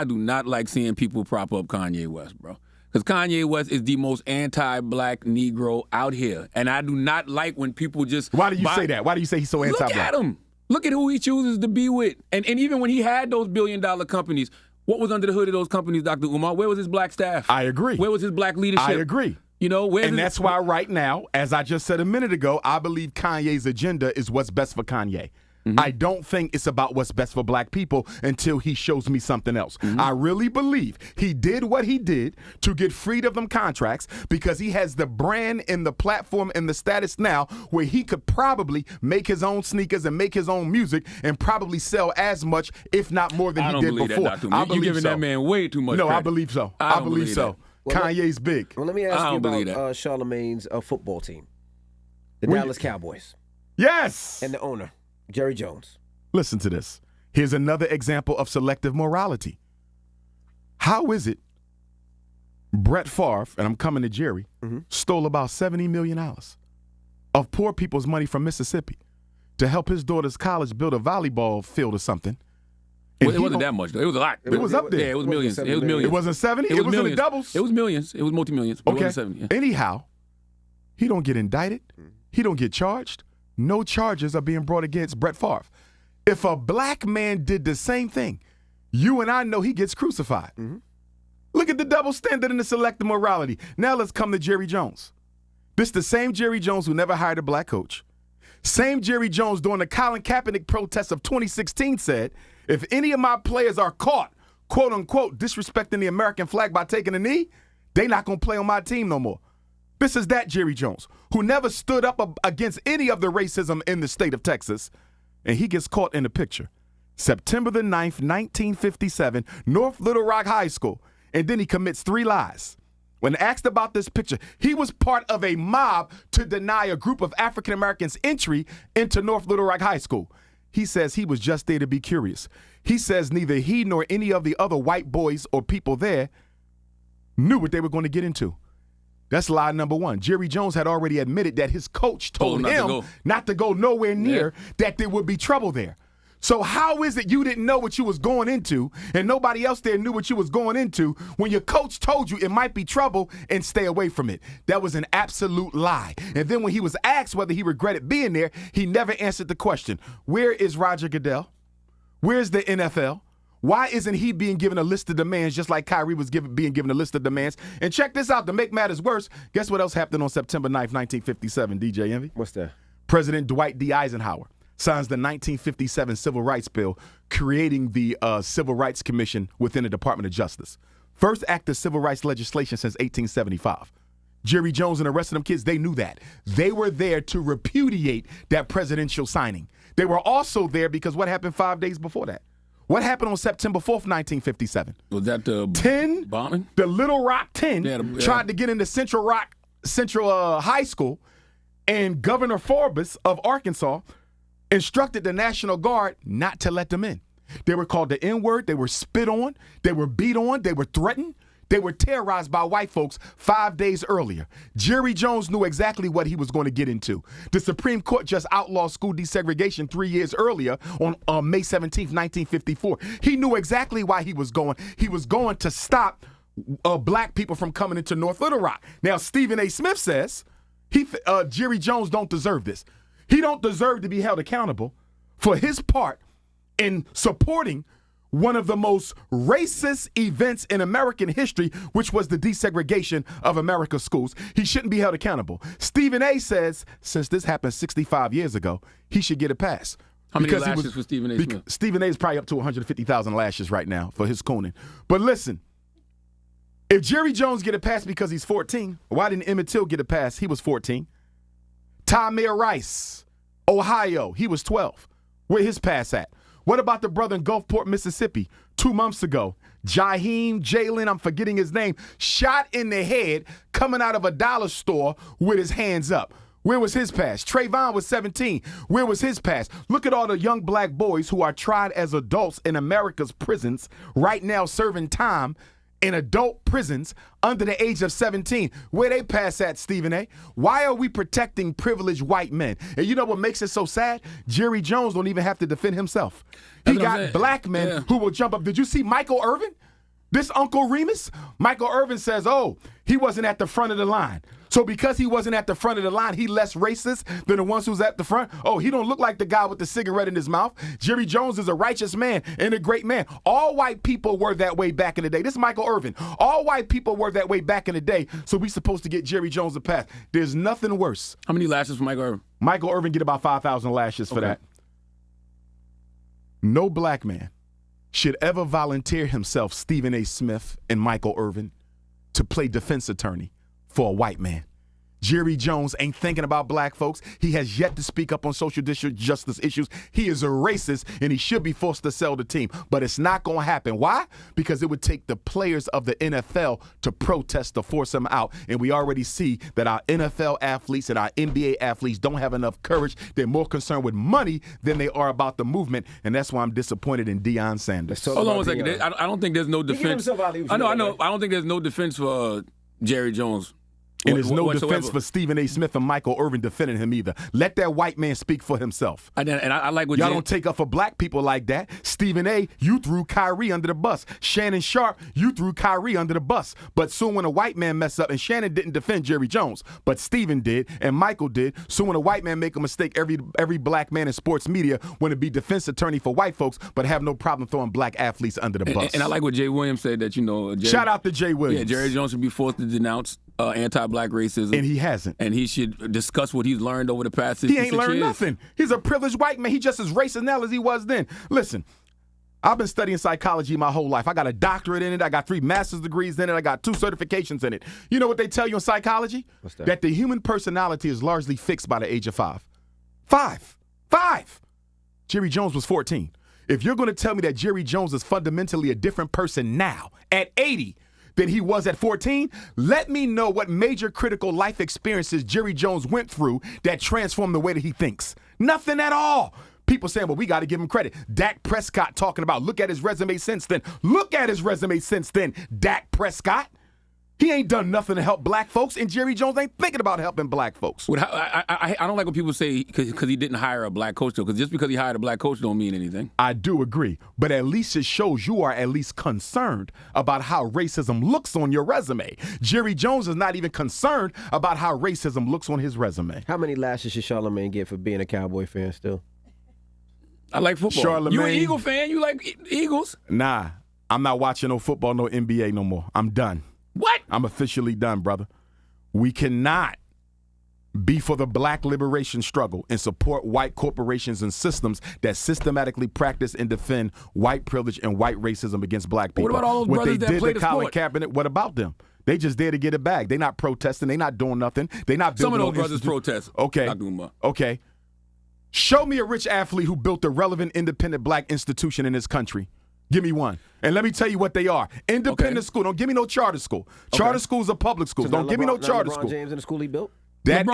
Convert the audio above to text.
I do not like seeing people prop up Kanye West, bro. Because Kanye West is the most anti-black Negro out here. And I do not like when people just... Why do you say that? Why do you say he's so anti-black? Look at him. Look at who he chooses to be with. And even when he had those billion-dollar companies, what was under the hood of those companies, Dr. Umar? Where was his black staff? I agree. Where was his black leadership? I agree. You know, and that's why right now, as I just said a minute ago, I believe Kanye's agenda is what's best for Kanye. Mm-hmm. I don't think it's about what's best for black people until he shows me something else. Mm-hmm. I really believe he did what he did to get freed of them contracts because he has the brand and the platform and the status now where he could probably make his own sneakers and make his own music and probably sell as much, if not more than he did before. That, Dr. You're giving that man way too much credit. I believe so. I believe so. Well, Kanye's big. Well, let me ask you about Charlemagne's football team, the Dallas Cowboys. Yes. And the owner, Jerry Jones. Listen to this. Here's another example of selective morality. How is it Brett Favre, and I'm coming to Jerry, stole about $70 million of poor people's money from Mississippi to help his daughter's college build a volleyball field or something? Well, it wasn't that much, though. It was a lot. It was up there. Yeah, it was millions. It was millions. It wasn't 70? It was in the doubles? It was millions. It was multi-millions. But okay. It wasn't 70. Yeah. Anyhow, he don't get indicted. He don't get charged. No charges are being brought against Brett Favre. If a black man did the same thing, you and I know he gets crucified. Mm-hmm. Look at the double standard and the selective morality. Now let's come to Jerry Jones. This the same Jerry Jones who never hired a black coach. Same Jerry Jones during the Colin Kaepernick protest of 2016 said, if any of my players are caught, quote unquote, disrespecting the American flag by taking a knee, they not going to play on my team no more. This is that Jerry Jones who never stood up against any of the racism in the state of Texas, and he gets caught in the picture. September the 9th, 1957, North Little Rock High School, and then he commits 3 lies. When asked about this picture, he was part of a mob to deny a group of African Americans entry into North Little Rock High School. He says he was just there to be curious. He says neither he nor any of the other white boys or people there knew what they were going to get into. That's lie number one. Jerry Jones had already admitted that his coach told him not to go nowhere near, that there would be trouble there. So how is it you didn't know what you was going into and nobody else there knew what you was going into when your coach told you it might be trouble and stay away from it? That was an absolute lie. And then when he was asked whether he regretted being there, he never answered the question. Where is Roger Goodell? Where's the NFL? Why isn't he being given a list of demands just like Kyrie was being given a list of demands? And check this out, to make matters worse, guess what else happened on September 9th, 1957, DJ Envy? What's that? President Dwight D. Eisenhower signs the 1957 Civil Rights Bill, creating the Civil Rights Commission within the Department of Justice. First act of civil rights legislation since 1875. Jerry Jones and the rest of them kids, they knew that. They were there to repudiate that presidential signing. They were also there because what happened 5 days before that? What happened on September 4th, 1957? Was that the 10 bombing? The Little Rock 10 tried to get into Central High School, and Governor Forbes of Arkansas instructed the National Guard not to let them in. They were called the N-word. They were spit on. They were beat on. They were threatened. They were terrorized by white folks 5 days earlier. Jerry Jones knew exactly what he was going to get into. The Supreme Court just outlawed school desegregation 3 years earlier on May 17th, 1954. He knew exactly why he was going. He was going to stop black people from coming into North Little Rock. Now, Stephen A. Smith says Jerry Jones don't deserve this. He don't deserve to be held accountable for his part in supporting one of the most racist events in American history, which was the desegregation of America's schools. He shouldn't be held accountable. Stephen A. says, since this happened 65 years ago, he should get a pass. How many lashes for Stephen A. Smith? Stephen A. is probably up to 150,000 lashes right now for his cooning. But listen, if Jerry Jones get a pass because he's 14, why didn't Emmett Till get a pass? He was 14. Tamir Rice, Ohio, he was 12. Where his pass at? What about the brother in Gulfport, Mississippi, 2 months ago? Jalen, I'm forgetting his name, shot in the head coming out of a dollar store with his hands up. Where was his pass? Trayvon was 17. Where was his pass? Look at all the young black boys who are tried as adults in America's prisons right now serving time in adult prisons under the age of 17. Where they pass at, Stephen A? Why are we protecting privileged white men? And you know what makes it so sad? Jerry Jones don't even have to defend himself. He got black men who will jump up. Did you see Michael Irvin? This Uncle Remus, Michael Irvin says, oh, he wasn't at the front of the line. So because he wasn't at the front of the line, he less racist than the ones who's at the front. Oh, he don't look like the guy with the cigarette in his mouth. Jerry Jones is a righteous man and a great man. All white people were that way back in the day. This is Michael Irvin. All white people were that way back in the day, so we supposed to get Jerry Jones a pass. There's nothing worse. How many lashes for Michael Irvin? Michael Irvin get about 5,000 lashes for that. No black man should ever volunteer himself, Stephen A. Smith and Michael Irvin, to play defense attorney for a white man. Jerry Jones ain't thinking about black folks. He has yet to speak up on social justice issues. He is a racist, and he should be forced to sell the team. But it's not going to happen. Why? Because it would take the players of the NFL to protest to force him out. And we already see that our NFL athletes and our NBA athletes don't have enough courage. They're more concerned with money than they are about the movement. And that's why I'm disappointed in Deion Sanders. Hold on one second. I don't think there's no defense. I know. I don't think there's no defense for Jerry Jones. And there's no defense for Stephen A. Smith and Michael Irvin defending him either. Let that white man speak for himself. I like what y'all don't take up for black people like that. Stephen A., you threw Kyrie under the bus. Shannon Sharp, you threw Kyrie under the bus. But soon when a white man mess up, and Shannon didn't defend Jerry Jones, but Stephen did, and Michael did. Soon when a white man make a mistake, every black man in sports media want to be defense attorney for white folks, but have no problem throwing black athletes under the bus. And I like what Jay Williams said that, shout out to Jay Williams. Yeah, Jerry Jones should be forced to denounce anti-black racism. And he hasn't. And he should discuss what he's learned over the past 66 years. He ain't learned nothing. He's a privileged white man. He just as racist now as he was then. Listen, I've been studying psychology my whole life. I got a doctorate in it. I got 3 master's degrees in it. I got 2 certifications in it. You know what they tell you in psychology? What's that? That the human personality is largely fixed by the age of 5. 5. Jerry Jones was 14. If you're going to tell me that Jerry Jones is fundamentally a different person now, at 80, than he was at 14, let me know what major critical life experiences Jerry Jones went through that transformed the way that he thinks. Nothing at all. People saying, well, we got to give him credit. Dak Prescott talking about, look at his resume since then. Look at his resume since then, Dak Prescott. He ain't done nothing to help black folks, and Jerry Jones ain't thinking about helping black folks. I don't like when people say because he didn't hire a black coach, though, because just because he hired a black coach don't mean anything. I do agree, but at least it shows you are at least concerned about how racism looks on your resume. Jerry Jones is not even concerned about how racism looks on his resume. How many lashes should Charlamagne get for being a Cowboy fan still? I like football. Charlamagne, you an Eagle fan? You like Eagles? Nah, I'm not watching no football, no NBA no more. I'm done. What? I'm officially done, brother. We cannot be for the black liberation struggle and support white corporations and systems that systematically practice and defend white privilege and white racism against black people. What about all those brothers that play the sport? Colin Kaepernick, what about them? They just there to get it back. They not protesting. They not doing nothing. They not building. Some of those brothers protest. Okay. Okay. Show me a rich athlete who built a relevant independent black institution in this country. Give me one. And let me tell you what they are. Independent school. Don't give me no charter school. Charter schools are public schools. Don't give me no charter school. LeBron James in the school he built? That